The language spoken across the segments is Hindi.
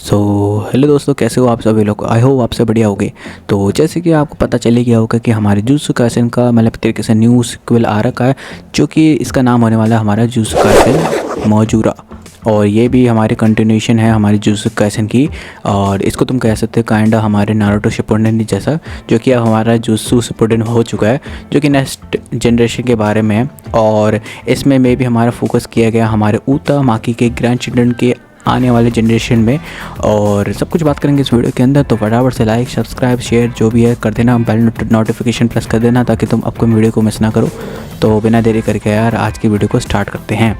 सो हेलो दोस्तों, कैसे हो आप सभी लोग। आई होप आपसे बढ़िया होगे। तो जैसे कि आपको पता चले गया होगा कि हमारे जुत्सु काइसेन का मतलब तरीके से न्यू सीक्वल आ रखा है, जो कि इसका नाम होने वाला है हमारा जुत्सु काइसेन मोजूरा। और ये भी हमारी कंटिन्यूशन है हमारी जुत्सु काइसेन की। और इसको तुम कह सकते हो काइंडा हमारे नारुतो शिपुडेन जैसा, जो कि अब हमारा जुत्सु शिपुडेन हो चुका है, जो कि नेक्स्ट जनरेशन के बारे में है। और इसमें में भी हमारा फोकस किया गया हमारे उता माकी के ग्रैंड चिल्ड्रन के आने वाले जनरेशन में। और सब कुछ बात करेंगे इस वीडियो के अंदर। तो फटाफट से लाइक सब्सक्राइब शेयर जो भी है कर देना, बेल नोटिफिकेशन प्रेस कर देना ताकि तुम अपकमिंग वीडियो को मिस ना करो। तो बिना देरी करके यार आज की वीडियो को स्टार्ट करते हैं।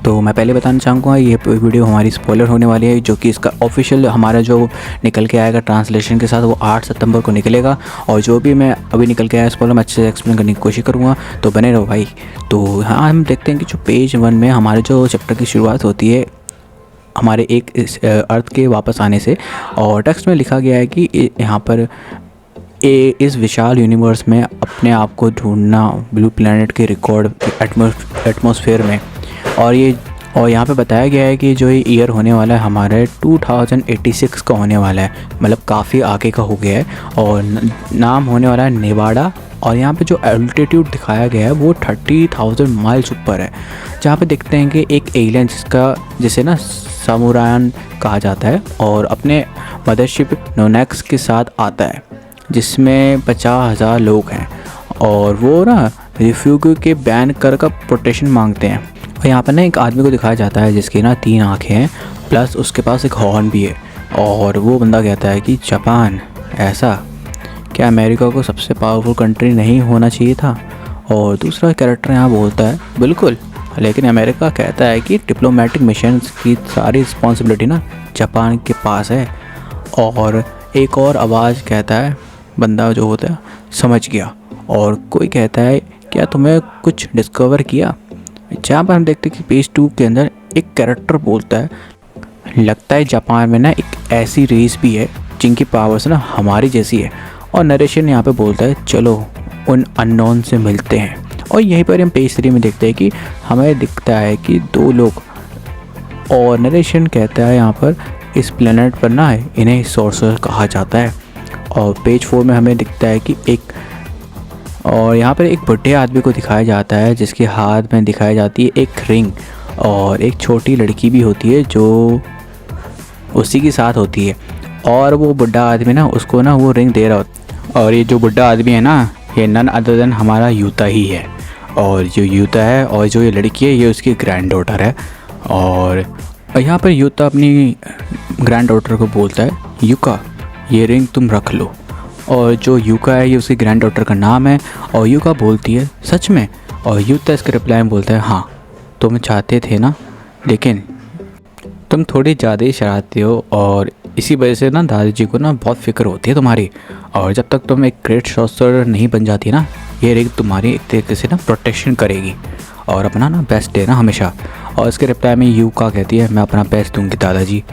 तो मैं पहले बताना चाहूँगा ये वीडियो हमारी स्पॉइलर होने वाली है, जो कि इसका ऑफिशियल हमारा जो निकल के आएगा ट्रांसलेशन के साथ वो 8 सितंबर को निकलेगा। और जो भी मैं अभी निकल के आया स्पॉइलर मैं अच्छे से एक्सप्लेन करने की कोशिश करूँगा, तो बने रहो भाई। तो हाँ, हम देखते हैं कि जो पेज 1 में हमारे जो चैप्टर की शुरुआत होती है हमारे एक इस अर्थ के वापस आने से। और टेक्स्ट में लिखा गया है कि यहाँ पर इस विशाल यूनिवर्स में अपने आप को ढूंढना ब्लू प्लैनेट के रिकॉर्ड एटमॉस्फेयर में। और यहाँ पे बताया गया है कि जो ये ईयर होने वाला है हमारे 2086 का होने वाला है, मतलब काफ़ी आगे का हो गया है। और नाम होने वाला है नेवाडा। और यहाँ पे जो एल्टीट्यूड दिखाया गया है वो 30,000 माइल्स ऊपर है, जहाँ पे देखते हैं कि एक एलियन जिसे ना सामुरायन कहा जाता है और अपने मदरशिप नोनेक्स के साथ आता है, जिसमें 50,000 लोग हैं। और वो ना रिफ्यूगी के बैन कर का प्रोटेक्शन मांगते हैं। और यहाँ पर ना एक आदमी को दिखाया जाता है जिसकी ना 3 आँखें हैं, प्लस उसके पास एक हॉर्न भी है। और वो बंदा कहता है कि जापान ऐसा क्या अमेरिका को सबसे पावरफुल कंट्री नहीं होना चाहिए था। और दूसरा कैरेक्टर यहाँ बोलता है बिल्कुल, लेकिन अमेरिका कहता है कि डिप्लोमेटिक मिशन की सारी रिस्पॉन्सिबिलिटी ना जापान के पास है। और एक और आवाज़ कहता है, बंदा जो होता है समझ गया। और कोई कहता है क्या तुम्हें कुछ डिस्कवर किया। जहाँ पर हम देखते हैं कि पेज 2 के अंदर एक कैरेक्टर बोलता है, लगता है जापान में ना एक ऐसी रेस भी है जिनकी पावर्स ना हमारी जैसी है। और नरेशन यहाँ पे बोलता है चलो उन अननोन से मिलते हैं। और यहीं पर हम पेज 3 में देखते हैं कि हमें दिखता है कि 2 लोग। और नरेशन कहता है यहाँ पर इस प्लेनेट पर ना इन्हें सोर्सर कहा जाता है। और पेज 4 में हमें दिखता है कि और यहाँ पर एक बुढ़े आदमी को दिखाया जाता है जिसके हाथ में दिखाई जाती है एक रिंग। और एक छोटी लड़की भी होती है जो उसी के साथ होती है। और वो बुढ़ा आदमी ना उसको ना वो रिंग दे रहा होता है। और ये जो बुढ़ा आदमी है ना, ये नन अदर देन हमारा यूता ही है। और जो यूता है और जो ये लड़की है ये उसकी ग्रैंड डॉटर है। और यहाँ पर यूता अपनी ग्रैंड डॉटर को बोलता है युका ये रिंग तुम रख लो। और जो युका है ये उसकी ग्रैंड डॉटर का नाम है। और युका बोलती है सच में। और यूता इसके रिप्लाई में बोलता है हाँ तुम चाहते थे ना, लेकिन तुम थोड़ी ज़्यादा ही शरारती हो और इसी वजह से ना दादाजी को ना बहुत फिक्र होती है तुम्हारी। और जब तक तुम एक ग्रेट सॉर्सरर नहीं बन जाती ना, ये रिंग तुम्हारी एक तरीके से ना प्रोटेक्शन करेगी और अपना ना बेस्ट देना हमेशा। और इसके रिप्लाई में युका कहती है मैं अपना बेस्ट दूंगी दादाजी।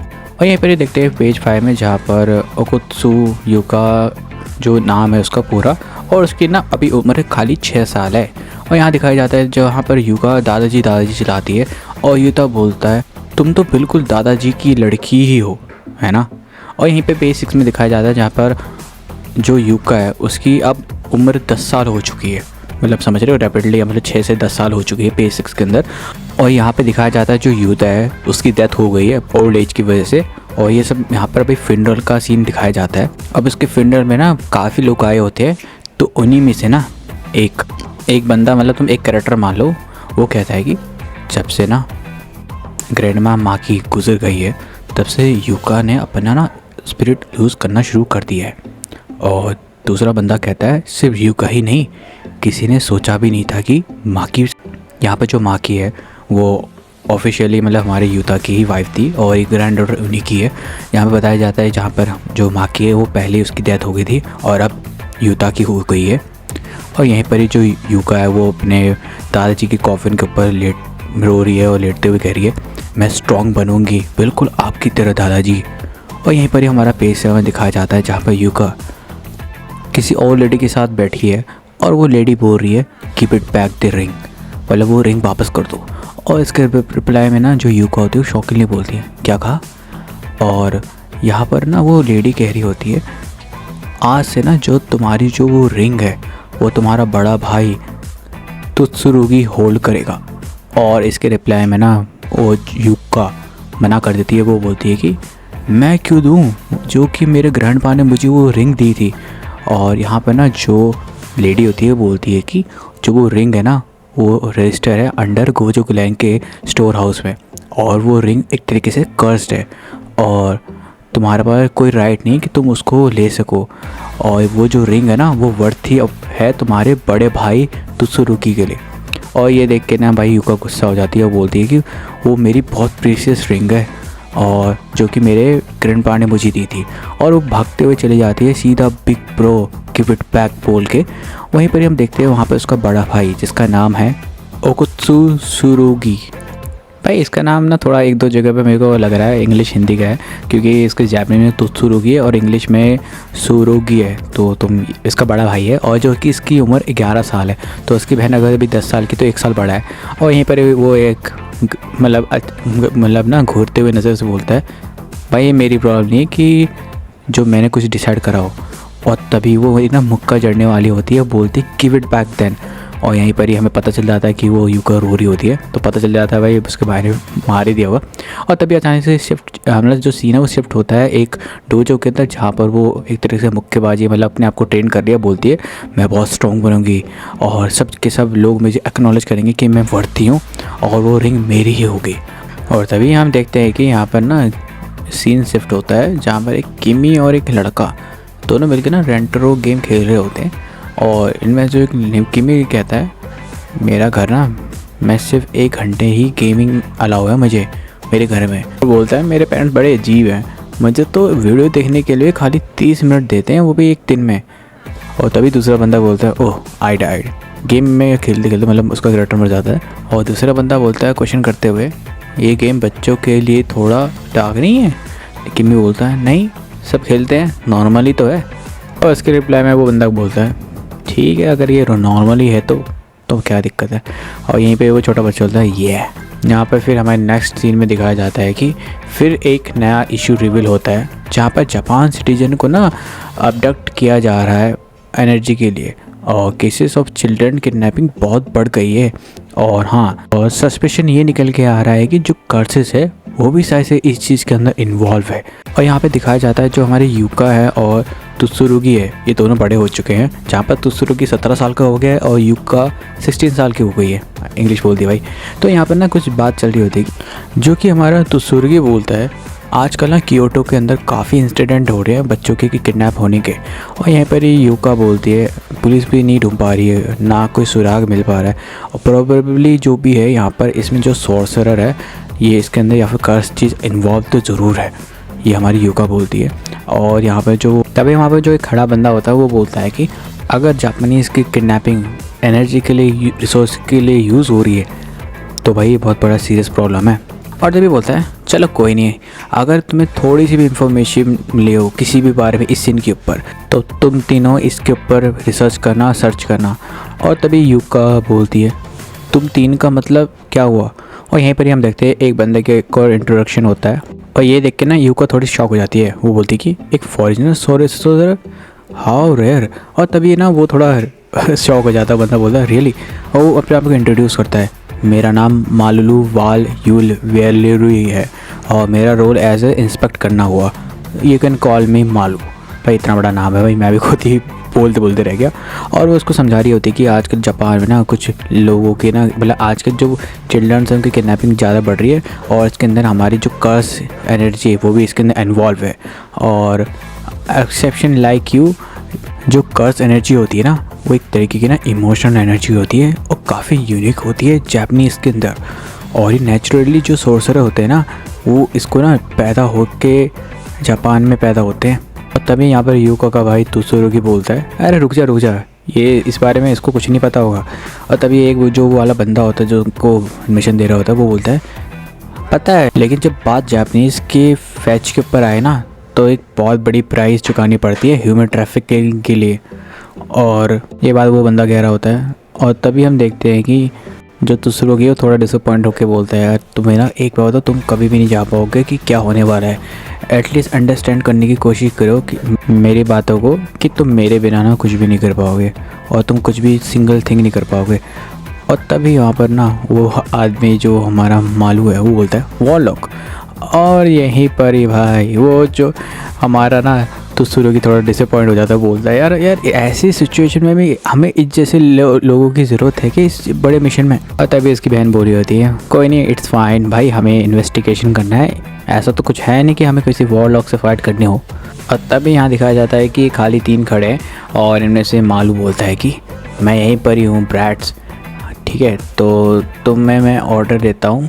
और यहीं पर ये देखते हैं पेज 5 में, जहाँ पर ओकुत्सु युका जो नाम है उसका पूरा, और उसकी ना अभी उम्र खाली 6 साल है। और यहाँ दिखाया जाता है जहाँ पर युका दादाजी दादाजी चिल्लाती है। और युता बोलता है तुम तो बिल्कुल दादाजी की लड़की ही हो, है ना। और यहीं पे पेज 6 में दिखाया जाता है जहाँ पर जो युका है उसकी अब उम्र 10 साल हो चुकी है, मतलब समझ रहे हो रैपिडली, मतलब 6 से 10 साल हो चुकी है पेज 6 के अंदर। और यहाँ पे दिखाया जाता है जो युता है उसकी डेथ हो गई है ओल्ड एज की वजह से। और ये सब यहाँ पर अभी फिनरल का सीन दिखाया जाता है। अब उसके फिनरल में ना काफ़ी लोग आए होते हैं, तो उन्हीं में से ना एक बंदा, मतलब तुम एक कैरेक्टर मान लो, वो कहता है कि जब से ना ग्रैंडमा माँ की गुजर गई है तब से युका ने अपना ना स्पिरिट यूज़ करना शुरू कर दिया है। और दूसरा बंदा कहता है सिर्फ युका ही नहीं, किसी ने सोचा भी नहीं था कि माँ की, यहाँ पे जो माँ की है वो ऑफिशियली मतलब हमारे युता की ही वाइफ थी और एक ग्रैंड डॉटर उन्हीं की है। यहाँ पे बताया जाता है जहाँ पर जो माँ की है वो पहले उसकी डेथ हो गई थी और अब युता की हो गई है। और यहीं पर ही जो युका है वो अपने दादाजी की कॉफिन के ऊपर रो रही है और लेटते हुए कह रही है मैं स्ट्रॉन्ग बनूंगी बिल्कुल आपकी तरह दादाजी। और यहीं पर ही हमारा पेज 7 दिखाया जाता है जहाँ पर युका किसी और लेडी के साथ बैठी है और वो लेडी बोल रही है keep it back the ring, मतलब वो रिंग वापस कर दो। और इसके रिप्लाई में ना जो युका होती है वो शॉकिंगली बोलती है क्या कहा। और यहाँ पर ना वो लेडी कह रही होती है, आज से ना जो तुम्हारी जो वो रिंग है वो तुम्हारा बड़ा भाई तुत्सुरुगी होल्ड करेगा। और इसके रिप्लाई में ना वो युका मना कर देती है। वो बोलती है कि मैं क्यों दूँ, जो कि मेरे ग्रैंडपा ने मुझे वो रिंग दी थी। और यहाँ पर ना जो लेडी होती है बोलती है कि जो वो रिंग है ना वो रजिस्टर है अंडर गोजो ग्लैंग के स्टोर हाउस में, और वो रिंग एक तरीके से कर्स्ड है और तुम्हारे पास कोई राइट नहीं कि तुम उसको ले सको। और वो जो रिंग है ना वो वर्थी है तुम्हारे बड़े भाई तुत्सुरुगी के लिए। और ये देख के ना भाई युका गुस्सा हो जाती है और बोलती है कि वो मेरी बहुत प्रीशियस रिंग है और जो कि मेरे ग्रैंडपा ने मुझे दी थी। और वो भागते हुए चली जाती है सीधा big bro give it back बोल के। वहीं पर हम देखते हैं वहाँ पर उसका बड़ा भाई जिसका नाम है ओकुत्सुरुगी। भाई इसका नाम ना थोड़ा एक दो जगह पे मेरे को लग रहा है इंग्लिश हिंदी का है, क्योंकि इसके जापानी में तुत्सुरुगी है और इंग्लिश में सुरुगी है। तो तुम इसका बड़ा भाई है और जो कि इसकी उम्र 11 साल है, तो उसकी बहन अगर अभी 10 साल की तो 1 साल बड़ा है। और यहीं पर वो एक मतलब ना घूरते हुए नज़र से बोलता है, भाई ये मेरी प्रॉब्लम नहीं है कि जो मैंने कुछ डिसाइड करा हो। और तभी वो ना मुक्का जड़ने वाली होती है, बोलती गिव इट बैक देन। और यहीं पर ही हमें पता चल जाता है कि वो युका रो रही होती है, तो पता चल जाता है भाई उसके भाई ने मार ही दिया होगा। और तभी अचानक से शिफ्ट मतलब जो सीन है वो शिफ्ट होता है एक डोजो के अंदर, जहाँ पर वो एक तरीके से मुक्केबाजी मतलब अपने आप को ट्रेन कर लिया। बोलती है मैं बहुत स्ट्रॉन्ग बनूंगी और सब के सब लोग मुझे एक्नॉलेज करेंगे कि मैं वर्दी हूँ और वो रिंग मेरी ही होगी। और तभी हम देखते हैं कि यहाँ पर ना सीन शिफ्ट होता है जहाँ पर एक किमी और एक लड़का दोनों मिलकर ना रेंटरो गेम खेल रहे होते हैं। और इनमें जो एक किमी कहता है, मेरा घर ना मैं सिर्फ 1 घंटे ही गेमिंग अलाउ है मुझे मेरे घर में। तो बोलता है मेरे पेरेंट्स बड़े अजीब हैं, मुझे तो वीडियो देखने के लिए खाली 30 मिनट देते हैं, वो भी एक दिन में। और तभी दूसरा बंदा बोलता है ओह आई डाइड। गेम में खेलते खेलते मतलब उसका कैरेक्टर मर जाता है। और दूसरा बंदा बोलता है क्वेश्चन करते हुए, ये गेम बच्चों के लिए थोड़ा डार्क नहीं है? किमी बोलता है नहीं, सब खेलते हैं, नॉर्मली तो है। और इसके रिप्लाई में वो बंदा बोलता है ठीक है, अगर ये नॉर्मली है तो क्या दिक्कत है। और यहीं पे वो छोटा बच्चा बोलता है ये। यहाँ पर फिर हमारे नेक्स्ट सीन में दिखाया जाता है कि फिर एक नया इशू रिवील होता है जहाँ पर जापान सिटीजन को ना अबडक्ट किया जा रहा है एनर्जी के लिए, और केसेस ऑफ चिल्ड्रन किडनैपिंग बहुत बढ़ गई है। और हाँ, और सस्पेशन ये निकल के आ रहा है कि जो कर्सेस है वो भी शायद से इस चीज़ के अंदर इन्वॉल्व है। और यहाँ पे दिखाया जाता है जो हमारे युका है और तुत्सुरुगी है, ये दोनों बड़े हो चुके हैं। जहाँ पर तुत्सुरुगी 17 साल का हो गया है और युका 16 साल की हो गई है। इंग्लिश बोल दी भाई। तो यहाँ पर ना कुछ बात चल रही होती है जो कि हमारा तुत्सुरुगी बोलता है, आजकल ना क्योटो के अंदर काफ़ी इंसिडेंट हो रहे हैं बच्चों के किडनैप होने के। और यहाँ पर ही युका बोलती है पुलिस भी नहीं ढूंढ पा रही है, ना कोई सुराग मिल पा रहा है, और प्रोबेबली जो भी है यहाँ पर इसमें जो सॉर्सरर है ये इसके अंदर या फिर कर्स चीज़ इन्वॉल्व तो ज़रूर है, ये हमारी युका बोलती है। और यहाँ पर जो तभी वहाँ पर जो एक खड़ा बंदा होता है वो बोलता है कि अगर जापानीज़ की किडनैपिंग एनर्जी के लिए रिसोर्स के लिए यूज़ हो रही है तो भाई ये बहुत बड़ा सीरियस प्रॉब्लम है। और तभी बोलता है चलो कोई नहीं, अगर तुम्हें थोड़ी सी भी इंफॉर्मेशन मिली हो किसी भी बारे में इस सीन के ऊपर तो तुम तीनों इसके ऊपर रिसर्च करना, सर्च करना। और तभी युका बोलती है तुम तीन का मतलब क्या हुआ। और यहीं पर ही हम देखते हैं एक बंदे के एक और इंट्रोडक्शन होता है, और ये देख के ना युका थोड़ी शॉक हो जाती है। वो बोलती है कि एक फॉरेनर सॉर्सरर, हाउ रेयर। और तभी ना वो थोड़ा शॉक हो जाता है, बंदा बोलता है रियली। और वो अपने आप को इंट्रोड्यूस करता है, मेरा नाम मालुलू वाल यूल वेलेरुई है और मेरा रोल एज ए इंस्पेक्ट करना हुआ, यू कैन कॉल मी मालू। भाई इतना बड़ा नाम है भाई, मैं भी खुद ही बोलते बोलते रह गया। और वो उसको समझा रही होती है कि आजकल जापान में ना कुछ लोगों के ना मतलब आजकल जो चिल्ड्रंस हैं उनकी किडनैपिंग ज़्यादा बढ़ रही है, और इसके अंदर हमारी जो कर्स एनर्जी है वो भी इसके अंदर इन्वॉल्व है। और एक्सेप्शन लाइक यू, जो कर्स एनर्जी होती है ना वो एक तरीके की ना इमोशनल एनर्जी होती है और काफ़ी यूनिक होती है जापानीज़ के अंदर। और ये नेचुरली जो सोर्सर होते हैं ना वो इसको ना पैदा हो के जापान में पैदा होते हैं। और तभी यहाँ पर युका का भाई तुत्सुरुगी बोलता है अरे रुक जा, ये इस बारे में इसको कुछ नहीं पता होगा। और तभी एक जो वाला बंदा होता है जो उनको एडमिशन दे रहा होता है वो बोलता है पता है, लेकिन जब बात जापानीज़ के फैच के ऊपर आए ना तो एक बहुत बड़ी प्राइस चुकानी पड़ती है ह्यूमन ट्रैफिकिंग के लिए। और ये बात वो बंदा कह रहा होता है। और तभी हम देखते हैं कि जो तुसरोगी वो थोड़ा डिसअपॉइंट होकर बोलता है, यार तुम्हें ना एक बार बताओ, तुम कभी भी नहीं जा पाओगे कि क्या होने वाला है। एटलीस्ट अंडरस्टैंड करने की कोशिश करो कि मेरी बातों को, कि तुम मेरे बिना ना कुछ भी नहीं कर पाओगे और तुम कुछ भी सिंगल थिंग नहीं कर पाओगे। और तभी यहाँ पर ना वो आदमी जो हमारा मालू है वो बोलता है वॉरलॉक। और यहीं पर ही भाई वो जो हमारा ना तुसरोगी थोड़ा डिसअपॉइंट हो जाता है, बोलता है यार ऐसी सिचुएशन में भी हमें इस जैसे लोगों की ज़रूरत है कि इस बड़े मिशन में। और तभी इसकी बहन बोल रही होती है कोई नहीं, इट्स फाइन भाई, हमें इन्वेस्टिगेशन करना है, ऐसा तो कुछ है नहीं कि हमें किसी वॉरलॉक से फाइट करनी हो। और तभी यहाँ दिखाया जाता है कि खाली 3 खड़े हैं और इनमें से मालू बोलता है कि मैं यहीं पर ही हूँ ब्रैट्स, ठीक है, तो तुम्हें मैं ऑर्डर देता हूँ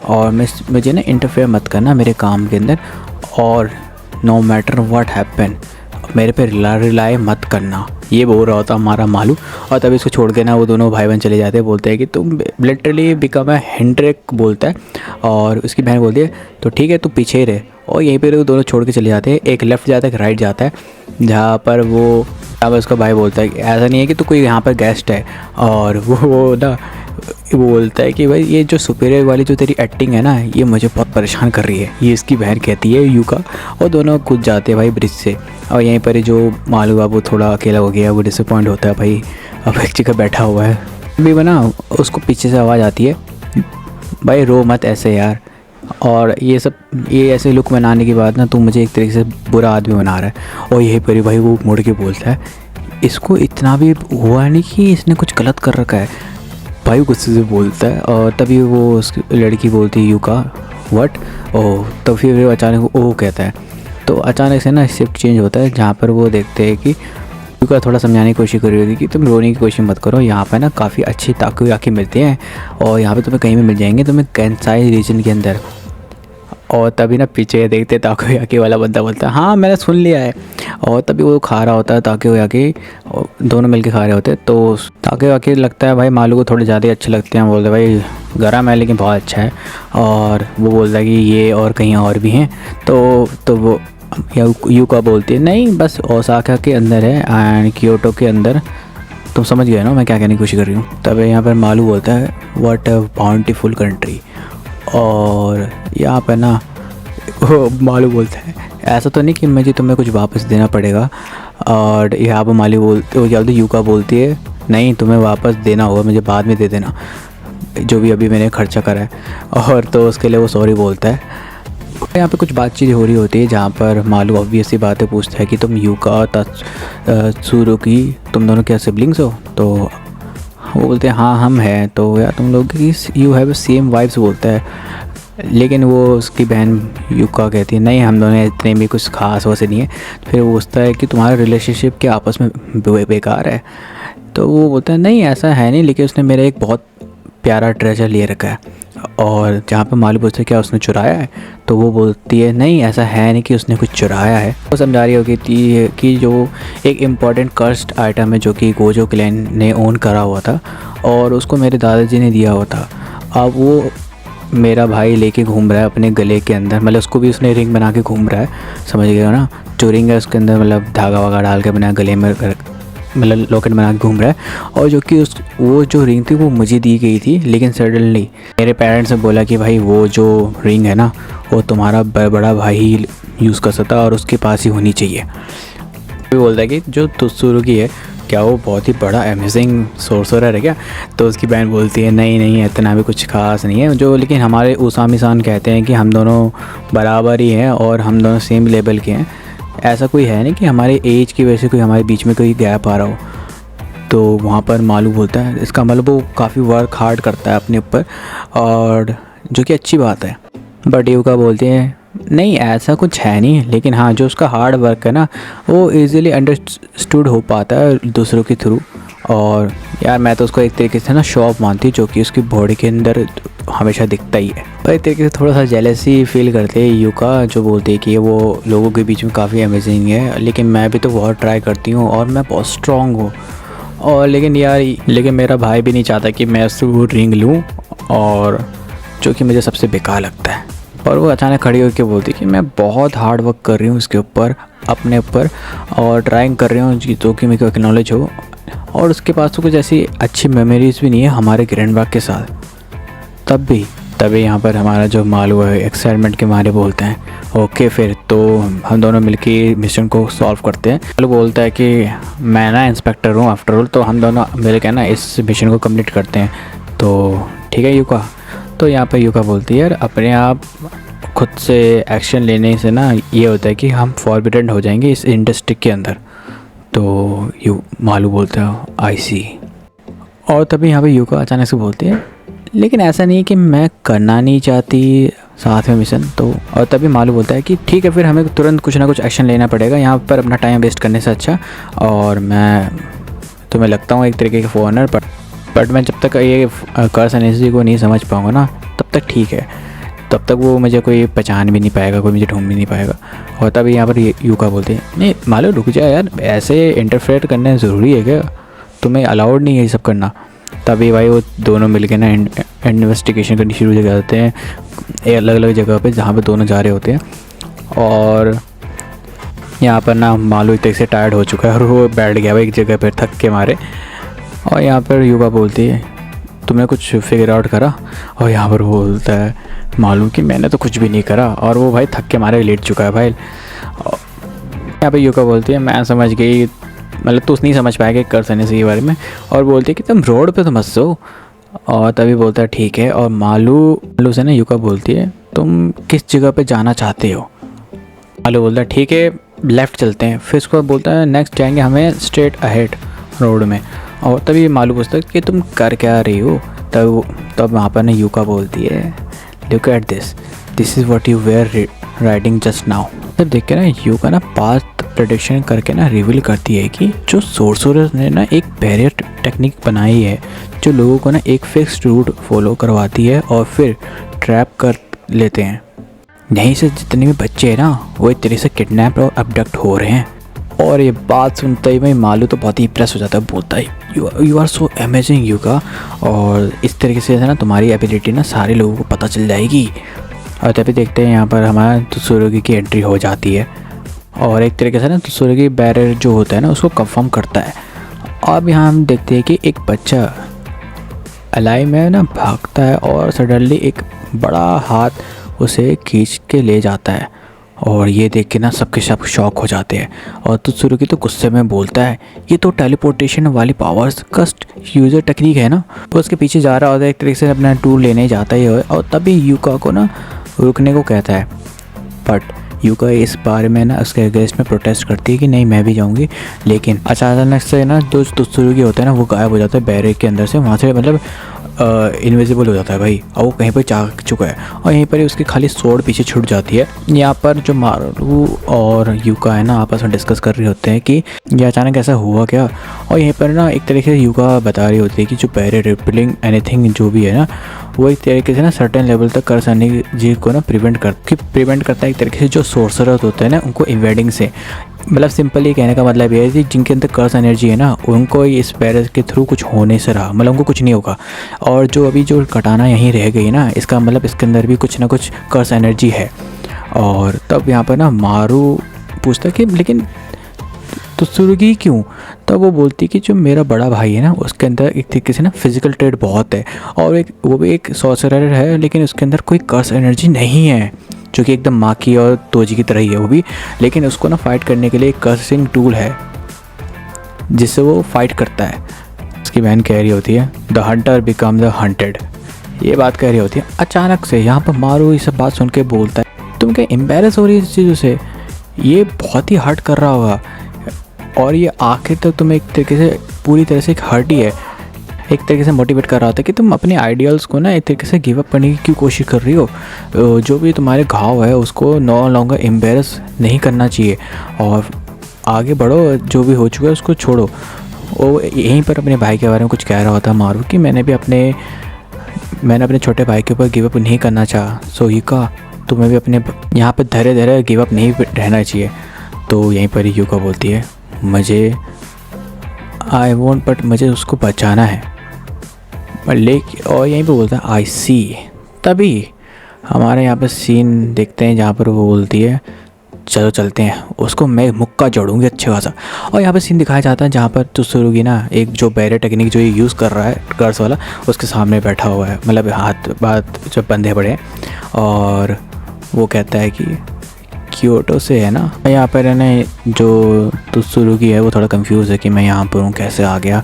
और मुझे ना इंटरफेयर मत करना मेरे काम के अंदर, और नो मैटर व्हाट हैपन मेरे पे रिलाई मत करना, ये बोल रहा होता हमारा मालू। और तभी इसको छोड़ के ना वो दोनों भाई बहन चले जाते हैं, बोलते हैं कि तुम लिटरली बिकम अ हेंड्रिक बोलता है। और उसकी बहन बोलती है तो ठीक है तू पीछे ही रहे। और यहीं पर वो दोनों छोड़ के चले जाते हैं, एक लेफ़्ट जाता है एक राइट जाता है, जहाँ पर उसका भाई बोलता है कि ऐसा नहीं है कि तू कोई यहाँ पर गेस्ट है। और वो ना वो बोलता है कि भाई ये जो सुपीरियर वाली जो तेरी एक्टिंग है ना ये मुझे बहुत परेशान कर रही है, ये इसकी बहन कहती है यूका। और दोनों कूद जाते हैं भाई ब्रिज से। और यहीं पर जो मालू है वो थोड़ा अकेला हो गया, वो डिसअपॉइंट होता है भाई, अब एक जगह बैठा हुआ है। अभी बना उसको पीछे से आवाज़ आती है भाई रो मत ऐसे यार, और ये ऐसे लुक बनाने के बाद ना तू मुझे एक तरीके से बुरा आदमी बना रहा है। और यहीं पर भाई वो मुड़ के बोलता है इसको इतना भी हुआ नहीं कि इसने कुछ गलत कर रखा है। भाई गुस्से से बोलता है। और तभी वो उसकी लड़की बोलती है यूका व्हाट, ओह। तो फिर अचानक ओह कहता है, तो अचानक से ना शिफ्ट चेंज होता है, जहाँ पर वो देखते हैं कि यूका थोड़ा समझाने की कोशिश कर रही होती है कि तुम रोने की कोशिश मत करो, यहाँ पर ना काफ़ी अच्छी ताकोयाकी मिलते हैं और यहाँ पे तुम्हें कहीं भी मिल जाएंगे, तुम्हें कैंसाई रीजन के अंदर। और तभी ना पीछे देखते ताकोयाकी वाला बंदा बोलता है हाँ मैंने सुन लिया है। और तभी वो खा रहा होता है ताकोयाकी, दोनों मिलके खा रहे होते हैं। तो ताकोयाकी लगता है भाई मालू को थोड़े ज़्यादा अच्छे लगते हैं, बोलते भाई गरम है लेकिन बहुत अच्छा है। और वो बोलता है कि ये और कहीं और भी हैं। तो वो यूका बोलती है नहीं बस ओसाका के अंदर है एंड क्योटो के अंदर, तुम समझ गए ना मैं क्या कहने की कोशिश कर रही हूँ। तब यहाँ पर मालू बोलता है व्हाट अ बाउंटीफुल कंट्री। और यहाँ पर ना वो मालू बोलता है ऐसा तो नहीं कि मुझे तुम्हें कुछ वापस देना पड़ेगा। और यहाँ पर यूका बोलती है नहीं तुम्हें वापस देना होगा, मुझे बाद में दे देना जो भी अभी मैंने खर्चा करा है। और तो उसके लिए वो सॉरी बोलता है। यहाँ पे कुछ बातचीत हो रही होती है जहाँ पर मालू ऑब्वियसली बातें पूछता है कि तुम यूका और तात्सुरुगी तुम दोनों क्या सिबलिंग्स हो। तो वो बोलते हैं हाँ हम हैं। तो यार तुम लोग की यू हैव सेम वाइब्स बोलता है। लेकिन वो उसकी बहन यूका कहती है नहीं हम दोनों इतने भी कुछ खास वैसे नहीं है। फिर वो पूछता है कि तुम्हारा रिलेशनशिप क्या आपस में बेकार है। तो वो बोलता है नहीं ऐसा है नहीं, लेकिन उसने मेरा एक बहुत प्यारा ट्रेजर लिए रखा है। और जहाँ पे मालूम पूछता है क्या उसने चुराया है, तो वो बोलती है नहीं ऐसा है नहीं कि उसने कुछ चुराया है। वो समझा रही होगी कि जो एक इम्पॉर्टेंट कर्स्ड आइटम है जो कि गोजो क्लैन ने ओन करा हुआ था और उसको मेरे दादाजी ने दिया हुआ था। अब वो मेरा भाई लेके घूम रहा है अपने गले के अंदर, मतलब उसको भी उसने रिंग बना के घूम रहा है, समझ गया ना। जो रिंग है उसके अंदर मतलब धागा वागा डाल के बना गले में मतलब लॉकेट बना के घूम रहा है। और जो कि वो जो रिंग थी वो मुझे दी गई थी, लेकिन सडनली मेरे पेरेंट्स ने बोला कि भाई वो जो रिंग है ना वो तुम्हारा बड़ा भाई ही यूज़ कर सकता और उसके पास ही होनी चाहिए। वो बोलता है कि जो तुत्सुरुगी है क्या वो बहुत ही बड़ा अमेजिंग सोर्सरर है क्या। तो उसकी बहन बोलती है नहीं इतना भी कुछ खास नहीं है जो, लेकिन हमारे उसामी सान कहते हैं कि हम दोनों बराबर ही हैं और हम दोनों सेम लेवल के हैं, ऐसा कोई है नहीं कि हमारे एज की वजह से कोई हमारे बीच में कोई गैप आ रहा हो। तो वहाँ पर मालूम होता है इसका मतलब वो काफ़ी वर्क हार्ड करता है अपने ऊपर, और जो कि अच्छी बात है। बट यूका बोलती है नहीं ऐसा कुछ है नहीं, लेकिन हाँ जो उसका हार्ड वर्क है ना वो इजीली अंडरस्टूड हो पाता है दूसरों के थ्रू। और यार मैं तो उसको एक तरीके से ना शॉप मानती जो कि उसकी बॉडी के अंदर हमेशा दिखता ही है। तो एक तरीके से थोड़ा सा जेलसी फील करते हैं यूका, जो बोलते हैं कि वो लोगों के बीच में काफ़ी अमेजिंग है, लेकिन मैं भी तो बहुत ट्राई करती हूँ और मैं बहुत स्ट्रॉन्ग हूँ। और लेकिन मेरा भाई भी नहीं चाहता कि मैं उससे वो रिंग लूँ, और जो कि मुझे सबसे बेकार लगता है। और वो अचानक खड़ी होकर बोलती कि मैं बहुत हार्ड वर्क कर रही हूँ इसके ऊपर अपने ऊपर और ट्राइंग कर रही हूँ तो कि मेरे को एक्नॉलेज हो। और उसके पास तो कुछ ऐसी अच्छी मेमोरीज भी नहीं है हमारे ग्रैंडबा के साथ। तभी यहाँ पर हमारा जो मालू है एक्साइटमेंट के मारे बोलते हैं ओके फिर तो हम दोनों मिलके मिशन को सॉल्व करते हैं। मालू बोलता है कि मैं ना इंस्पेक्टर हूँ आफ्टर ऑल, तो हम दोनों मिल के ना इस मिशन को कंप्लीट करते हैं। तो ठीक है यूका। तो यहाँ पर यूका बोलती है यार अपने आप खुद से एक्शन लेने से ना ये होता है कि हम फॉरबिडन हो जाएंगे इस इंडस्ट्री के अंदर। तो मालू बोलता है आई सी। और तभी यहाँ पे यूका अचानक से बोलती है लेकिन ऐसा नहीं है कि मैं करना नहीं चाहती साथ में मिशन। तो और तभी मालू बोलता है कि ठीक है फिर हमें तुरंत कुछ ना कुछ एक्शन लेना पड़ेगा यहाँ पर अपना टाइम वेस्ट करने से अच्छा। और मैं तुम्हें लगता हूँ एक तरीके के फॉरनर, बट मैं जब तक ये कर्स एनर्जी को नहीं समझ पाऊँगा ना तब तक ठीक है, तब तक वो मुझे कोई पहचान भी नहीं पाएगा, कोई मुझे ढूंढ भी नहीं पाएगा। और तभी यहाँ पर यूका बोलते हैं नहीं मालू रुक जाए यार, ऐसे इंटरफेयर करना ज़रूरी है क्या, तुम्हें अलाउड नहीं है ये सब करना। तभी भाई वो दोनों मिल के ना इन्वेस्टिगेशन करनी शुरू कर देते हैं अलग अलग जगह पे जहाँ पे दोनों जा रहे होते हैं। और यहाँ पर ना मालू एक तरह से टायर्ड हो चुका है और वो बैठ गया भाई एक जगह पर थक के मारे। और यहाँ पर यूका बोलती है तुमने कुछ फिगर आउट करा। और यहाँ पर वो बोलता है मालूम कि मैंने तो कुछ भी नहीं करा, और वो भाई थक के मारे लेट चुका है भाई। यहाँ पे यूका बोलती है मैं समझ गई, मतलब तू नहीं समझ पाएगा कर्स एनर्जी के बारे में। और बोलती है कि तुम रोड पे तो मत सो। और तभी बोलता है ठीक है। और मालू से ना यूका बोलती है तुम किस जगह पे जाना चाहते हो। मालू बोलता है ठीक है लेफ़्ट चलते हैं। फिर उसको बोलता है नेक्स्ट जाएंगे हमें स्ट्रेट अहेड रोड में। और तभी मालू पूछता है कि तुम कर क्या रही हो। तब वहाँ पर ना यूका बोलती है look at this is what you were riding just now. तब देख के ना यूका ना पास्ट प्रेडिक्शन करके ना रिवील करती है कि जो सोर्सरर्स ने ना एक बैरियर टेक्निक बनाई है जो लोगों को ना एक फिक्स्ड रूट फॉलो करवाती है और फिर ट्रैप कर लेते हैं। यहीं से जितने भी बच्चे हैं ना वो एक तरह से किडनैप और अबडक्ट हो रहे हैं। और ये बात सुनते ही भाई मालू तो बहुत ही इंप्रेस हो जाता है, बोलता है you are so amazing Yuka, और इस तरीके से ना तुम्हारी एबिलिटी ना सारे लोगों को पता चल जाएगी। और तभी देखते हैं यहाँ पर हमारा त्सुरुगी की एंट्री हो जाती है और एक तरीके से ना त्सुरुगी बैरियर जो होता है ना उसको कंफर्म करता है। अब यहाँ हम देखते हैं कि एक बच्चा अलाई में ना भागता है और सडनली एक बड़ा हाथ उसे खींच के ले जाता है। और ये देख के ना सबके सब शॉक हो जाते हैं। और त्सुरुगी तो गुस्से में बोलता है ये तो टेलीपोर्टेशन वाली पावर्स कस्ट यूज़र टेक्निक है ना। वो उसके पीछे जा रहा होता है, एक तरीके से अपना टूर लेने जाता ही है। और तभी यूका को ना रुकने को कहता है, बट यूका इस बारे में ना उसके अगेंस्ट में प्रोटेस्ट करती है कि नहीं मैं भी जाऊंगी। लेकिन अचानक से ना जो त्सुरुगी होता है ना वो गायब हो जाता है बैरियर के अंदर से, वहाँ से मतलब इनविजिबल हो जाता है भाई, और वो कहीं पर जा चुका है। और यहीं पर ही उसकी खाली सोड पीछे छूट जाती है। यहाँ पर जो मारू और यूका है ना आपस में डिस्कस कर रहे होते हैं कि ये अचानक ऐसा हुआ क्या। और यहीं पर ना एक तरीके से यूका बता रही होती है कि जो बैरियर रिपेलिंग एनीथिंग जो भी है ना वो एक तरीके से ना सर्टेन लेवल तक कर्स एनर्जी को ना प्रिवेंट करता है एक तरीके से जो सोर्सरर्स होते हैं ना उनको इन्वेडिंग से। मतलब सिंपली कहने का मतलब ये है कि जिनके अंदर कर्स एनर्जी है ना उनको इस बैरियर के थ्रू कुछ होने से रहा, मतलब उनको कुछ नहीं होगा। और जो अभी जो कटाना यहीं रह गई ना इसका मतलब इसके अंदर भी कुछ ना कुछ कर्स एनर्जी है। और तब यहाँ पर ना मारू पूछता कि लेकिन त्सुरुगी क्यों। तब वो बोलती कि जो मेरा बड़ा भाई है ना उसके अंदर एक तरीके से ना फिजिकल ट्रेड बहुत है और वो भी एक सॉर्सरर है, लेकिन उसके अंदर कोई कर्स एनर्जी नहीं है जो कि एकदम माँ की और तोजी की तरह ही है वो भी। लेकिन उसको ना फाइट करने के लिए एक कर्सिंग टूल है जिससे वो फाइट करता है। उसकी बहन कह रही होती है the hunter become the hunted, ये बात कह रही होती है। अचानक से यहाँ पर मारू ये सब बात सुन के बोलता है तुम क्या एम्बेरस हो रही है इस चीज़ों से, ये बहुत ही हर्ट कर रहा होगा। और ये आखिर तक तुम्हें एक तरीके से पूरी तरह से एक हर्ट ही है, एक तरीके से मोटिवेट कर रहा था कि तुम अपने आइडियल्स को ना एक तरीके से गिव अप करने की क्यों कोशिश कर रही हो। जो भी तुम्हारे घाव है उसको नो लॉन्गर एम्बेरस नहीं करना चाहिए और आगे बढ़ो, जो भी हो चुका है उसको छोड़ो। वो यहीं पर अपने भाई के बारे में कुछ कह रहा होता मारू कि मैंने अपने छोटे भाई के ऊपर गिव अप नहीं करना चाहा। सो यूका तुम्हें भी अपने यहाँ पर धैर्य धैर्य गिव अप नहीं रहना चाहिए। तो यहीं पर ही यूका बोलती है मुझे आई वॉन्ट बट मुझे उसको बचाना है। और यहीं पे बोलता है आई सी। तभी हमारे यहाँ पे सीन देखते हैं जहाँ पर वो बोलती है चलो चलते हैं, उसको मैं मुक्का जोड़ूंगी अच्छे खासा। और यहाँ पे सीन दिखाया जाता है जहाँ पर तुसुरुगी ना एक जो बैरियर टेक्निक जो ये यूज़ कर रहा है कर्स वाला, उसके सामने बैठा हुआ है, मतलब हाथ बात जब बंधे पड़े हैं, और वो कहता है कि क्योटो से है ना। यहाँ पर है ना जो तुसुरुगी है वो थोड़ा कंफ्यूज है कि मैं यहाँ पर हूँ, कैसे आ गया,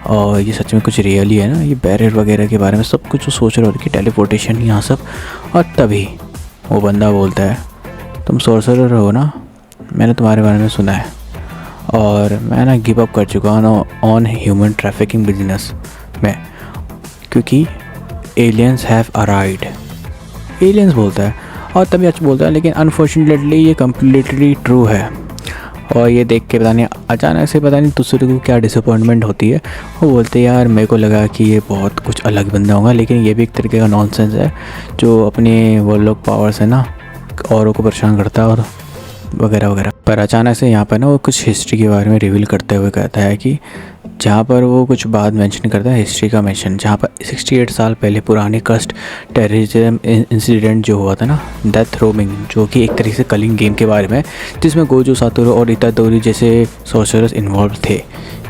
और ये सच में कुछ रियल ही है ना, ये बैरियर वगैरह के बारे में सब कुछ सोच रहे हो कि टेलीपोर्टेशन यहाँ सब। और तभी वो बंदा बोलता है, तुम सोर्सरर हो ना, मैंने तुम्हारे बारे में सुना है, और मैं ना गिव अप कर चुका हूँ ऑन ह्यूमन ट्रैफिकिंग बिजनेस में, क्योंकि एलियंस हैव अराइव्ड। एलियंस बोलता है, और तभी अच्छा बोलता है, लेकिन अनफॉर्चुनेटली ये कम्प्लीटली ट्रू है। और ये देख के पता नहीं अचानक से पता नहीं दूसरे को क्या डिसअपॉइंटमेंट होती है। वो बोलते हैं यार मेरे को लगा कि ये बहुत कुछ अलग बंदा होगा, लेकिन ये भी एक तरीके का नॉनसेंस है जो अपने वो लोग पावर से ना औरों को परेशान करता है और वगैरह वगैरह। पर अचानक से यहाँ पर ना वो कुछ हिस्ट्री के बारे में रिवील करते हुए कहता है कि जहाँ पर वो कुछ बात मेंशन करता है हिस्ट्री का मेंशन, जहाँ पर 68 साल पहले पुरानी कस्ट टेररिज्म इंसिडेंट जो हुआ था ना, डेथ रोमिंग, जो कि एक तरीके से कलिंग गेम के बारे में, जिसमें गोजो सातोरू और इतादोरी जैसे सोर्सरर्स इन्वॉल्व थे,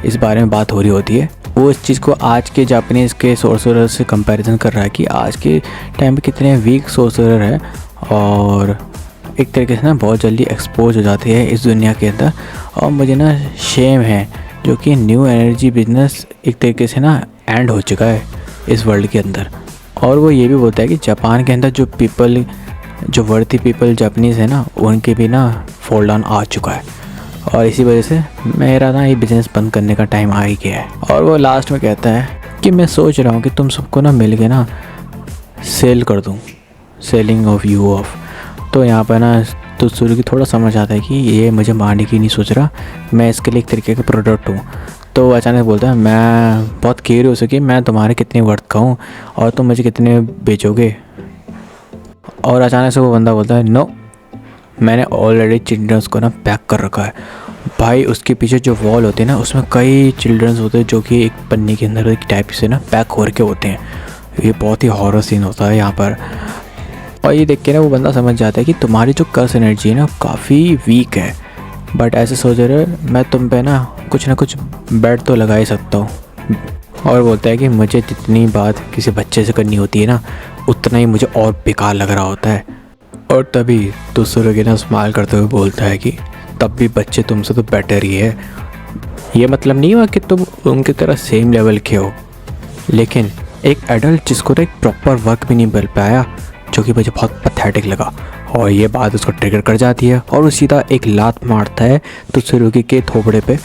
इस बारे में बात हो रही होती है। वो इस चीज़ को आज के जापानीज़ के सोर्सरर से कंपैरिजन कर रहा है कि आज के टाइम पे कितने वीक सोर्सरर है, और एक तरीके से ना बहुत जल्दी एक्सपोज हो जाती है इस दुनिया के अंदर। और मुझे ना शेम है जो कि न्यू एनर्जी बिजनेस एक तरीके से ना एंड हो चुका है इस वर्ल्ड के अंदर। और वो ये भी बोलता है कि जापान के अंदर जो पीपल, जो वर्थी पीपल जापानीज़ है ना, उनके भी ना फॉल डाउन आ चुका है, और इसी वजह से मेरा ना ये बिज़नेस बंद करने का टाइम आ ही गया है। और वो लास्ट में कहता है कि मैं सोच रहा हूँ कि तुम सबको ना मिल के ना सेल कर दूँ, सेलिंग ऑफ यू ऑफ। तो यहाँ पर ना तुसुरुगी थोड़ा समझ आता है कि ये मुझे मारने की नहीं सोच रहा, मैं इसके लिए एक तरीके का प्रोडक्ट हूँ। तो अचानक बोलता है मैं बहुत क्यूरियस हूँ कि मैं तुम्हारे कितने वर्थ का हूँ और तुम मुझे कितने बेचोगे। और अचानक से वो बंदा बोलता है नो, मैंने ऑलरेडी चिल्ड्रंस को ना पैक कर रखा है। भाई उसके पीछे जो वॉल होते हैं ना, उसमें कई चिल्ड्रंस होते हैं जो कि एक पन्नी के अंदर एक टाइप से ना पैक हो के होते हैं। ये बहुत ही हॉरर सीन होता है यहाँ पर। और ये देख के ना वो बंदा समझ जाता है कि तुम्हारी जो कर्स एनर्जी है ना काफ़ी वीक है, बट ऐसे सोच रहे मैं तुम पे ना कुछ बेट तो लगा ही सकता हूँ। और बोलता है कि मुझे जितनी बात किसी बच्चे से करनी होती है ना, उतना ही मुझे और बेकार लग रहा होता है। और तभी तुसुरुगी ना स्माइल करते हुए बोलता है कि तब भी बच्चे तुमसे तो बेटर ही है। ये मतलब नहीं हुआ कि तुम उनकी तरह सेम लेवल के हो, लेकिन एक एडल्ट जिसको तो एक प्रॉपर वर्क भी नहीं मिल पाया, जो कि मुझे बहुत पैथेटिक लगा। और ये बात उसको ट्रिगर कर जाती है और वो सीधा एक लात मारता है तुसुरुगी के थोबड़े पे,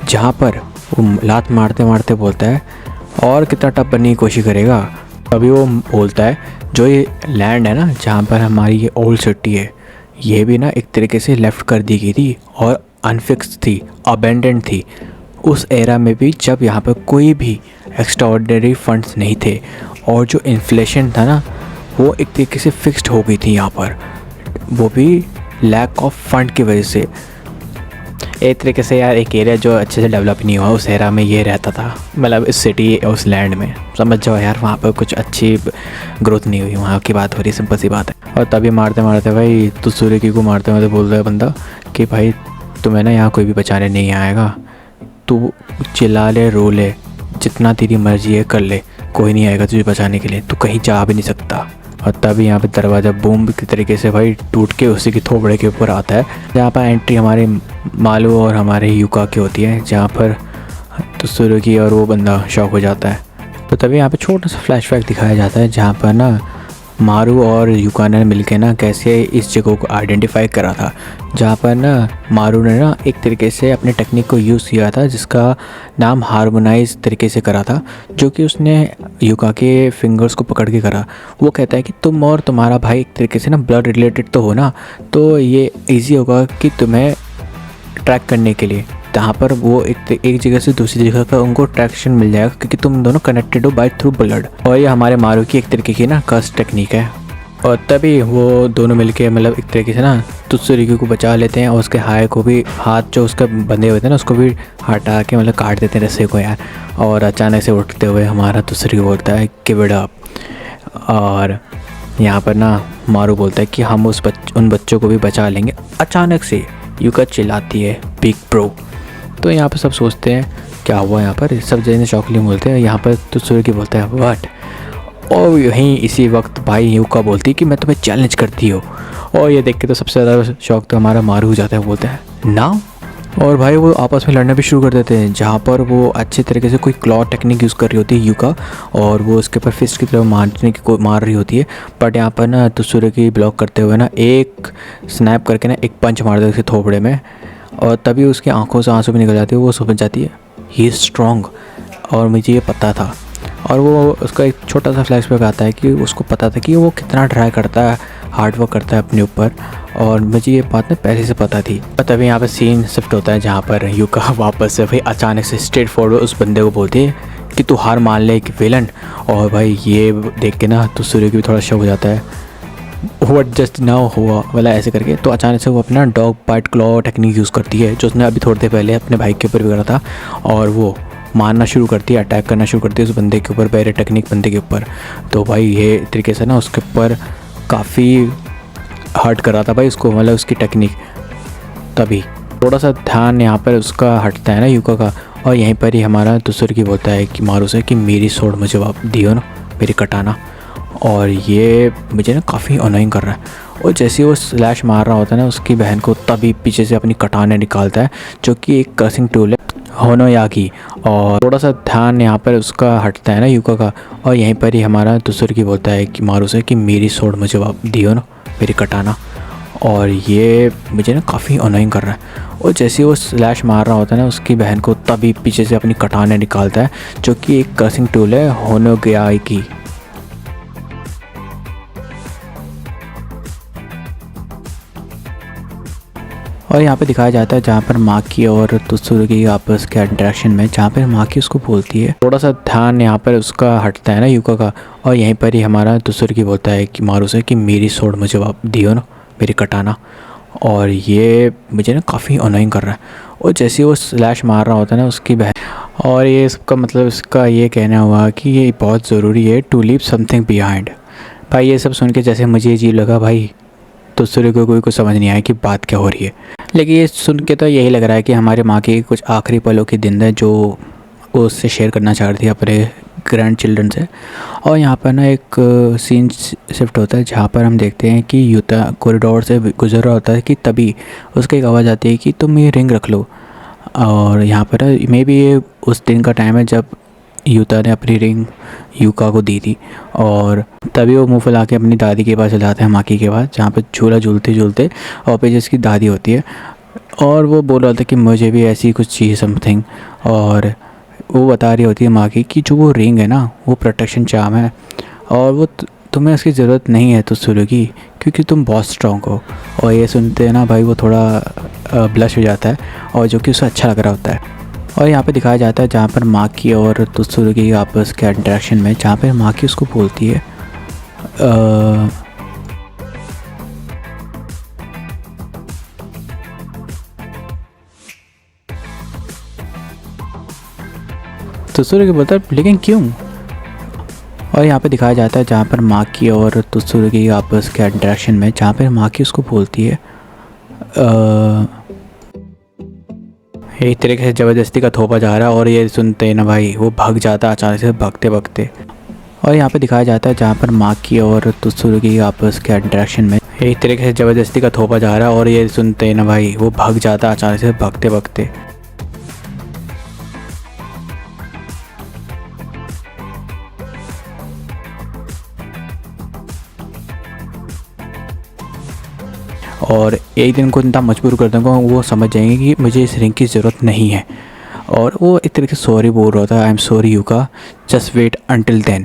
जहाँ पर वो लात मारते मारते बोलता है और कितना टफ बनने की कोशिश करेगा। अभी वो बोलता है जो ये लैंड है ना जहाँ पर हमारी ये ओल्ड सिटी है, ये भी ना एक तरीके से लेफ़्ट कर दी गई थी और अनफिक्स्ड थी, अबेंडेंड थी, उस एरा में भी जब यहाँ पर कोई भी एक्स्ट्राऑर्डिनरी फंड्स नहीं थे, और जो इन्फ्लेशन था ना वो एक तरीके से फिक्स्ड हो गई थी यहाँ पर, वो भी लैक ऑफ फंड की वजह से। एक तरीके से यार एक एरिया जो अच्छे से डेवलप नहीं हुआ उस एरा में ये रहता था, मतलब इस सिटी उस लैंड में, समझ जाओ यार वहाँ पर कुछ अच्छी ग्रोथ नहीं हुई, वहाँ की बात हो रही, सिंपल सी बात है। और तभी मारते मारते भाई तुसुरुगी को मारते मारते बोल रहा है बंदा कि भाई तुम्हें ना यहाँ कोई भी बचाने नहीं आएगा, तू चिल्ला ले रो ले, जितना तेरी मर्जी है कर ले, कोई नहीं आएगा तुझे बचाने के लिए, तू कहीं जा भी नहीं सकता। और तभी यहाँ पे दरवाज़ा बूम की तरीके से भाई टूट के उसी के थोबड़े के ऊपर आता है, जहाँ पर एंट्री हमारे मालू और हमारे युका की होती है, जहाँ पर तुसुरुगी और वो बंदा शॉक हो जाता है। तो तभी यहाँ पे छोटा सा फ्लैशबैक दिखाया जाता है जहाँ पर ना मारू और युका ने मिलकर ना कैसे इस जगह को आइडेंटिफाई करा था, जहाँ पर ना मारू ने ना एक तरीके से अपने टेक्निक को यूज़ किया था जिसका नाम हार्मोनाइज तरीके से करा था, जो कि उसने युका के फिंगर्स को पकड़ के करा। वो कहता है कि तुम और तुम्हारा भाई एक तरीके से ना ब्लड रिलेटेड तो हो ना, तो ये ईजी होगा कि तुम्हें ट्रैक करने के लिए, जहाँ पर वो एक जगह से दूसरी जगह का उनको ट्रैक्शन मिल जाएगा क्योंकि तुम दोनों कनेक्टेड हो बाय थ्रू ब्लड। और ये हमारे मारू की एक तरीके की ना कर्स टेक्निक है। और तभी वो दोनों मिलके मतलब एक तरीके से ना तुसुरुगी को बचा लेते हैं और उसके हाथ जो उसका बंधे हुए थे ना उसको भी हटा के मतलब काट देते हैं रस्से को यार। और अचानक से उठते हुए हमारा तुसुरुगी बोलता है गिव इट अप। और यहाँ पर ना मारू बोलता है कि हम उन बच्चों को भी बचा लेंगे। अचानक से यूका चिल्लाती है बिग ब्रो। तो यहाँ पर सब सोचते हैं क्या हुआ, यहाँ पर सब जने चौकली बोलते हैं। यहाँ पर तो सूर्य की बोलता है व्हाट। और यहीं इसी वक्त भाई यूका बोलती है कि मैं तुम्हें चैलेंज करती हूँ। और ये देख के तो सबसे ज़्यादा शौक तो हमारा मारू हो जाता है, बोलता है नाउ। और भाई वो आपस में लड़ना भी शुरू कर देते हैं, जहाँ पर वो अच्छे तरीके से कोई क्लॉ टेक्निक यूज़ कर रही होती है यूका, और वो उसके ऊपर फिस्ट की तरफ मार रही होती है। बट यहाँ पर ना तो सूर्य की ब्लॉक करते हुए ना एक स्नैप करके ना एक पंच मार देती है थोपड़े में, और तभी उसकी आंखों से आंसू भी निकल जाती है। वो समझ जाती है ही इज़ स्ट्रॉन्ग, और मुझे ये पता था। और वो उसका एक छोटा सा फ्लैशबैक आता है कि उसको पता था कि वो कितना ट्राई करता है, हार्ड वर्क करता है अपने ऊपर, और मुझे ये बात ना पहले से पता थी। तभी यहाँ पे सीन शिफ्ट होता है जहाँ पर यूका वापस से भाई अचानक से स्ट्रेट फॉरवर्ड उस बंदे को बोलती है कि तू हार मान ले, एक विलन। और भाई ये देख के ना तो सूर्य की भी थोड़ा शौक हो जाता है, व्हाट जस्ट नाउ हुआ वाला ऐसे करके। तो अचानक से वो अपना dog bite claw technique use करती है, जो उसने अभी थोड़ी देर पहले अपने भाई के ऊपर भी करा था, और वो मारना शुरू करती है, अटैक करना शुरू करती है उस बंदे के ऊपर, बैरे टेक्निक बंदे के ऊपर। तो भाई ये तरीके से ना उसके ऊपर काफ़ी हर्ट कर रहा था भाई उसको, मतलब उसकी टेक्निक। तभी थोड़ा सा ध्यान यहाँ पर उसका हटता है ना यूका का, और यहीं पर ही हमारा दूसरे की बोलता है कि मारू से कि मेरी सोड मुझे दियो ना, मेरी कटाना। और ये मुझे ना काफ़ी अनोइंग कर रहा है। और जैसे ही वो स्लैश मार रहा होता है ना उसकी बहन को, तभी पीछे से अपनी कटाने निकालता है, जो कि एक कर्सिंग टूल है होनोयागी। और थोड़ा सा ध्यान यहाँ पर उसका हटता है ना यूका का, और यहीं पर ही हमारा दूसरे की बोलता है कि मारू से कि मेरी सोड मुझे दियो ना, मेरी कटाना। और ये मुझे ना काफ़ी अनोइंग कर रहा है। और जैसे ही वो स्लैश मार रहा होता है ना उसकी बहन को, तभी पीछे से अपनी कटाने निकालता है, जो कि एक कर्सिंग टूल है होनोयागी। और यहाँ पे दिखाया जाता है जहाँ पर माकी और तुत्सुरू की आपस के इंटरेक्शन में, जहाँ पर माकी उसको बोलती है, थोड़ा सा ध्यान यहाँ पर उसका हटता है ना यूका का, और यहीं पर ही हमारा तुत्सुरू की बोलता है कि मारू से कि मेरी सोड मुझे दियो ना, मेरी कटाना। और ये मुझे ना काफ़ी अनोइंग कर रहा है। और जैसे ही वो स्लैश मार रहा होता है ना उसकी बहन, और ये इसका मतलब इसका ये कहना हुआ कि ये बहुत ज़रूरी है टू लीव समथिंग बिहाइंड। भाई ये सब सुन के जैसे मुझे ये अजीब लगा भाई, तो सूर्य को कोई कुछ समझ नहीं आया कि बात क्या हो रही है। लेकिन ये सुन के तो यही लग रहा है कि हमारे माँ के कुछ आखिरी पलों की दिन है जो वो उससे शेयर करना चाह रही थी अपने ग्रैंड चिल्ड्रन से। और यहाँ पर ना एक सीन शिफ्ट होता है जहाँ पर हम देखते हैं कि यूता कॉरिडोर से गुजर रहा होता है कि तभी उसकी एक आवाज़ आती है कि तुम ये रिंग रख लो। और यहाँ पर मे बी ये उस दिन का टाइम है जब यूता ने अपनी रिंग यूका को दी थी। और तभी वो मुँह फैला के अपनी दादी के पास चले जाते हैं, माकी के पास, जहाँ पर झूला झूलते झूलते और पे जिसकी दादी होती है, और वो बोल रहा था कि मुझे भी ऐसी कुछ चाहिए समथिंग। और वो बता रही होती है माँ की कि जो वो रिंग है ना वो प्रोटेक्शन चार्म है, और वो तुम्हें उसकी ज़रूरत नहीं है तो सुलू की, क्योंकि तुम बहुत स्ट्रॉन्ग हो। और ये सुनते हैं ना भाई वो थोड़ा ब्लश हो जाता है, और जो कि उसे अच्छा लग रहा होता है। और यहाँ पे दिखाया जाता है जहाँ पर माँ की और तुत्सुरू की आपस के इंटरेक्शन में, जहाँ पर माँ की उसको बोलती है तुत्सुरू की बोलता है लेकिन क्यों। और यहाँ पे दिखाया जाता है जहाँ पर माँ की और तुत्सुरू की आपस के इंटरेक्शन में, जहाँ पर माँ की उसको बोलती है एक तरीके से ज़बरदस्ती का थोपा जा रहा है। और ये सुनते हैं ना भाई वो भाग जाता है अचानक से भागते भागते। और यहाँ पे दिखाया जाता है जहाँ पर माँ की और तुत्सुरू की आपस के इंटरेक्शन में एक तरीके से ज़बरदस्ती का थोपा जा रहा है। और ये सुनते हैं ना भाई वो भाग जाता है अचानक से भागते भागते। और एक दिन को इतना मजबूर कर दूँगा वो समझ जाएंगे कि मुझे इस रिंग की ज़रूरत नहीं है। और वो एक तरीके से सॉरी बोल रहा था, I am sorry Yuka, just wait until then.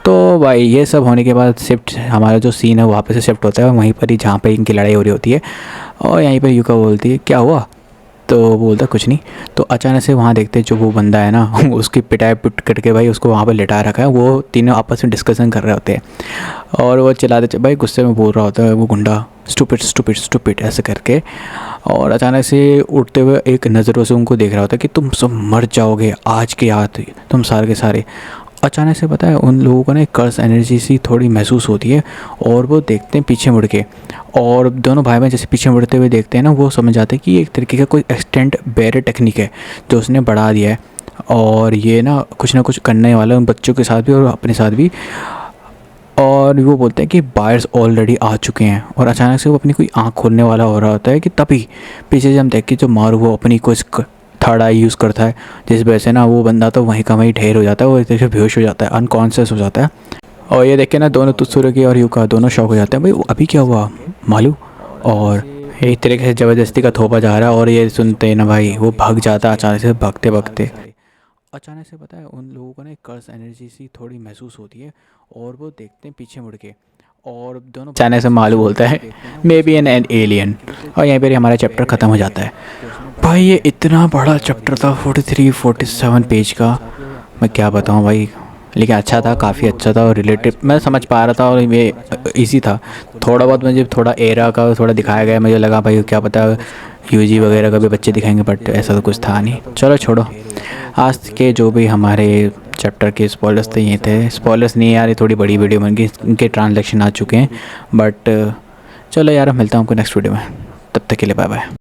तो भाई ये सब होने के बाद शिफ्ट हमारा जो सीन है वहाँ पे से शिफ्ट होता है वहीं पर ही जहाँ पर इनकी लड़ाई हो रही होती है। और यहीं पर यूका बोलती है क्या हुआ, तो वो बोलता कुछ नहीं। तो अचानक से वहाँ देखते जो वो बंदा है ना उसकी पिटाई पिट करके भाई उसको वहाँ पर लिटा रखा है। वो तीनों आपस में डिस्कशन कर रहे होते हैं, और वो चिल्लाते भाई गुस्से में बोल रहा होता है वो गुंडा स्टूपिड स्टूपिड स्टूपिड ऐसे करके। और अचानक से उठते हुए एक नज़रों से उनको देख रहा होता है कि तुम सब मर जाओगे आज के आज, तुम सारे के सारे। अचानक से पता है उन लोगों को ना एक कर्स एनर्जी सी थोड़ी महसूस होती है और वो देखते हैं पीछे मुड़ के, और दोनों भाई बहन जैसे पीछे मुड़ते हुए देखते हैं ना, वो समझ जाते हैं कि ये एक तरीके का कोई एक्सटेंड बैरियर टेक्निक है जो उसने बढ़ा दिया है, और ये ना कुछ करने वाला है उन बच्चों के साथ भी और अपने साथ भी। और वो बोलते हैं कि बायर्स ऑलरेडी आ चुके हैं, और अचानक से वो अपनी कोई आँख खोलने वाला हो रहा होता है कि तभी पीछे से हम देख के जो मारू वो अपनी कुछ थर्ड आई यूज़ करता है, जिस वजह से ना वो बंदा तो वहीं का वहीं ढेर हो जाता है, वो एक तरीके से बेहोश हो जाता है, अनकॉन्शियस हो जाता है। और ये देख के ना दोनों तुत्सुरुगी और युका दोनों शौक हो जाते हैं, भाई वो अभी क्या हुआ मालूम। और एक तरीके से ज़बरदस्ती का थोपा जा रहा है, और ये सुनते ही ना भाई वो भाग जाता है अचानक से, भागते भागते। अचानक से पता है उन लोगों को ना एक कर्स एनर्जी सी थोड़ी महसूस होती है, और वो देखते हैं पीछे मुड़ के, और दोनों अचानक से मालूम बोलता है मे बी एन एलियन, और यहीं पर हमारा चैप्टर ख़त्म हो जाता है। भाई ये इतना बड़ा चैप्टर था 43-47 पेज का, मैं क्या बताऊँ भाई, लेकिन अच्छा था, काफ़ी अच्छा था और रिलेटिव मैं समझ पा रहा था, और ये इजी था। थोड़ा बहुत मुझे थोड़ा एरा का थोड़ा दिखाया गया, मुझे लगा भाई क्या पता यूजी वगैरह का भी बच्चे दिखाएंगे, बट ऐसा तो कुछ था नहीं। चलो छोड़ो, आज के जो भी हमारे चैप्टर के स्पॉयलर्स थे ये थे, स्पॉयलर्स नहीं यार, ये थोड़ी बड़ी वीडियो बन गई, इनके ट्रांजैक्शन आ चुके हैं, बट चलो यार मिलता हूँ आपको नेक्स्ट वीडियो में, तब तक के लिए बाय बाय।